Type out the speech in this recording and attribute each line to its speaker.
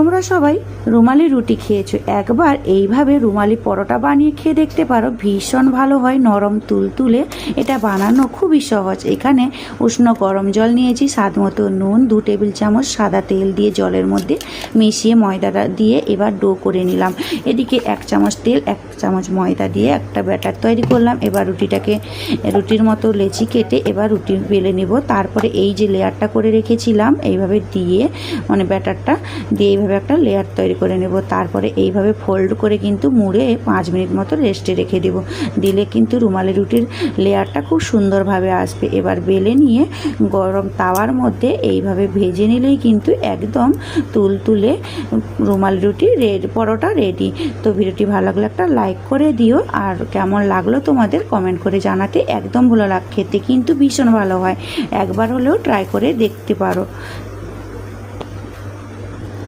Speaker 1: তোমরা সবাই রুমালি রুটি খেয়েছো, একবার এইভাবে রুমালি পরোটা বানিয়ে খেয়ে দেখতে পারো। ভীষণ ভালো হয়, নরম তুলতুলে। এটা বানানো খুবই সহজ। এখানে উষ্ণ গরম জল নিয়েছি, স্বাদ মতো নুন, 2 টেবিল চামচ সাদা তেল দিয়ে জলের মধ্যে মিশিয়ে ময়দাটা দিয়ে এবার ডো করে নিলাম। এদিকে 1 চামচ তেল 1 চামচ ময়দা দিয়ে একটা ব্যাটার তৈরি করলাম। এবার রুটির মতো লেচি কেটে এবার রুটি বেলে নেব। তারপরে এই যে লেয়ারটা করে রেখেছিলাম এইভাবে দিয়ে ব্যাটারটা দিয়ে এইভাবে একটা লেয়ার তৈরি করে নেব। তারপরে এইভাবে ফোল্ড করে কিন্তু মুড়ে 5 মিনিট মতো রেস্টে রেখে দেব। দিলে কিন্তু রুমালি রুটির লেয়ারটা খুব সুন্দরভাবে আসবে। এবার বেলে নিয়ে গরম তাওয়ার মধ্যে এইভাবে ভেজে নিলেই কিন্তু একদম তুলতুলে রুমালি রুটি পরোটা রেডি। তো ভিডিওটি ভালো লাগলে একটা লাইক করে দিও, আর কেমন লাগলো তোমাদের কমেন্ট করে জানাতে একদম ভুলো না। খেতে কিন্তু ভীষণ ভালো হয়, একবার হলেও ট্রাই করে দেখতে পারো।